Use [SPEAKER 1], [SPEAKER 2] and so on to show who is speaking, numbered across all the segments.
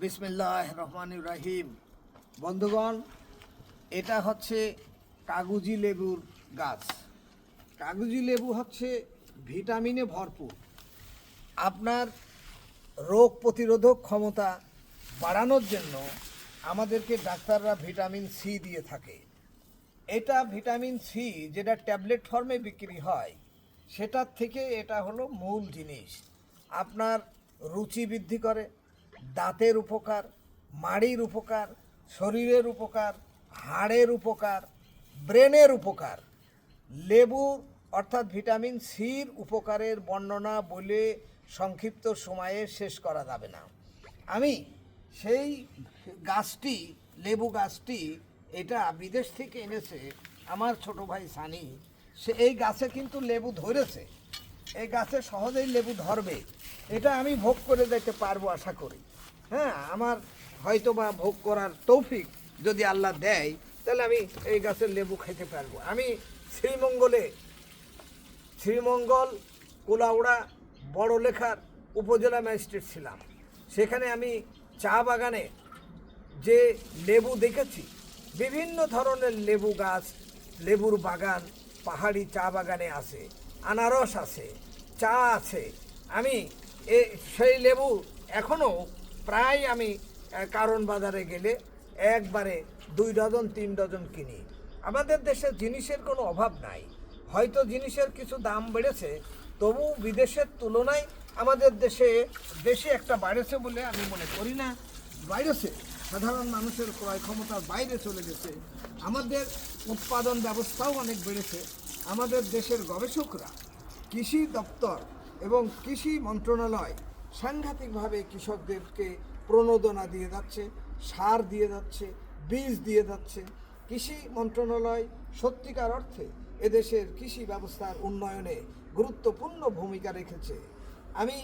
[SPEAKER 1] বিসমিল্লাহির রহমানির রহিম। বন্ধুগণ, এটা হচ্ছে কাগজি লেবুর গাছ। কাগজি লেবু হচ্ছে ভিটামিনে ভরপুর। আপনার রোগ প্রতিরোধক ক্ষমতা বাড়ানোর জন্য আমাদেরকে ডাক্তাররা ভিটামিন সি দিয়ে থাকে। এটা ভিটামিন সি যেটা ট্যাবলেট ফর্মে বিক্রি হয়, সেটার থেকে এটা হলো মূল জিনিস। আপনার রুচি বৃদ্ধি করে, দাঁতের উপকার, মাড়ির উপকার, শরীরের উপকার, হাড়ের উপকার, ব্রেনের উপকার। লেবু অর্থাৎ ভিটামিন সির উপকারের বর্ণনা বলে সংক্ষিপ্ত সময়ে শেষ করা যাবে না। আমি সেই গাছটি, লেবু গাছটি, এটা বিদেশ থেকে এনেছে আমার ছোট ভাই সানি। সে এই গাছে কিন্তু লেবু ধরেছে, এই গাছে সহজেই লেবু ধরবে। এটা আমি ভোগ করে যেতে পারবো আশা করি। হ্যাঁ, আমার হয়তো বা ভোগ করার তৌফিক যদি আল্লাহ দেয়, তাহলে আমি এই গাছের লেবু খেতে পারবো। আমি শ্রীমঙ্গল কুলাউড়া বড়লেখার উপজেলা ম্যাজিস্ট্রেট ছিলাম। সেখানে আমি চা বাগানে যে লেবু দেখেছি, বিভিন্ন ধরনের লেবু গাছ, লেবুর বাগান পাহাড়ি চা বাগানে আছে, আনারস আছে, চা আছে। আমি সেই লেবু এখনও প্রায় আমি কারণ বাজারে গেলে একবারে 2 ডজন 3 ডজন কিনি। আমাদের দেশে জিনিসের কোনো অভাব নাই। হয়তো জিনিসের কিছু দাম বেড়েছে, তবু বিদেশের তুলনায় আমাদের দেশে বেশি একটা বাড়েছে বলে আমি মনে করি না। বাইরেছে, সাধারণ মানুষের ক্রয় ক্ষমতার বাইরে চলে গেছে। আমাদের উৎপাদন ব্যবস্থাও অনেক বেড়েছে। আমাদের দেশের গবেষকরা, কৃষি দপ্তর এবং কৃষি মন্ত্রণালয় সাংঘাতিকভাবে কৃষকদেরকে প্রণোদনা দিয়ে যাচ্ছে, সার দিয়ে যাচ্ছে, বীজ দিয়ে যাচ্ছে। কৃষি মন্ত্রণালয় সত্যিকার অর্থে এদেশের কৃষি ব্যবস্থার উন্নয়নে গুরুত্বপূর্ণ ভূমিকা রেখেছে। আমি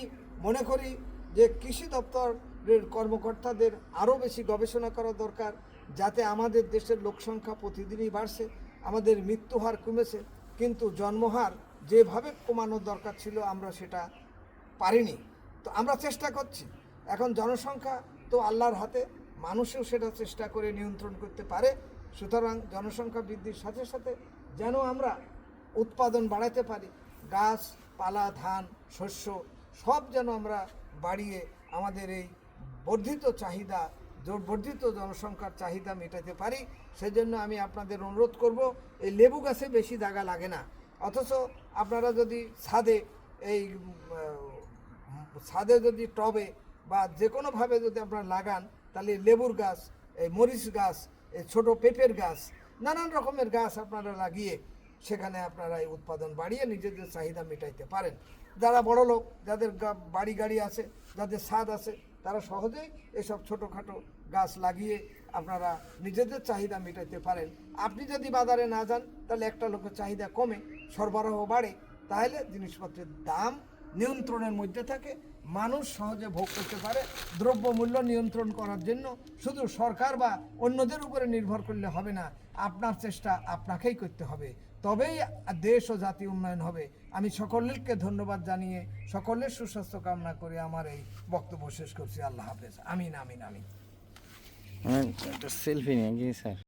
[SPEAKER 1] মনে করি যে কৃষি দপ্তরের কর্মকর্তাদের আরও বেশি গবেষণা করা দরকার, যাতে আমাদের দেশের লোকসংখ্যা প্রতিদিনই বাড়ছে, আমাদের মৃত্যুহার কমেছে, কিন্তু জন্মহার যেভাবে কমানোর দরকার ছিল আমরা সেটা পারিনি। তো আমরা চেষ্টা করছি। এখন জনসংখ্যা তো আল্লাহর হাতে, মানুষও সেটা চেষ্টা করে নিয়ন্ত্রণ করতে পারে। সুতরাং জনসংখ্যা বৃদ্ধির সাথে সাথে যেন আমরা উৎপাদন বাড়াতে পারি, গাছপালা, ধান, শস্য সব যেন আমরা বাড়িয়ে আমাদের এই বর্ধিত জনসংখ্যার চাহিদা মেটাতে পারি। সেজন্য আমি আপনাদের অনুরোধ করব, এই লেবু গাছে বেশি জায়গা লাগে না, অথচ আপনারা যদি ছাদে যদি টবে বা যে কোনোভাবে যদি আপনারা লাগান, তাহলে লেবুর গাছ, এই মরিচ গাছ, এই ছোটো পেঁপের গাছ, নানান রকমের গাছ আপনারা লাগিয়ে সেখানে আপনারা এই উৎপাদন বাড়িয়ে নিজেদের চাহিদা মেটাইতে পারেন। যারা বড় লোক, যাদের বাড়ি গাড়ি আছে, যাদের ছাদ আছে, তারা সহজেই এসব ছোটোখাটো গাছ লাগিয়ে আপনারা নিজেদের চাহিদা মেটাইতে পারেন। আপনি যদি বাজারে না যান, তাহলে একটা লোকের চাহিদা কমে, সরবরাহ বাড়ে, তাহলে জিনিসপত্রের দাম নিয়ন্ত্রণের মধ্যে থাকে, মানুষ সহজে ভোগ করতে পারে। দ্রব্যমূল্য নিয়ন্ত্রণ করার জন্য শুধু সরকার বা অন্যদের উপরে নির্ভর করলে হবে না, আপনার চেষ্টা আপনাকেই করতে হবে, তবেই দেশ ও জাতি উন্নয়ন হবে। আমি সকলকে ধন্যবাদ জানিয়ে সকলের সুস্বাস্থ্য কামনা করে আমার এই বক্তব্য শেষ করছি। আল্লাহ হাফেজ। আমিন আমিন আমিন।
[SPEAKER 2] একটা সেলফি নিয়ে গিয়ে স্যার।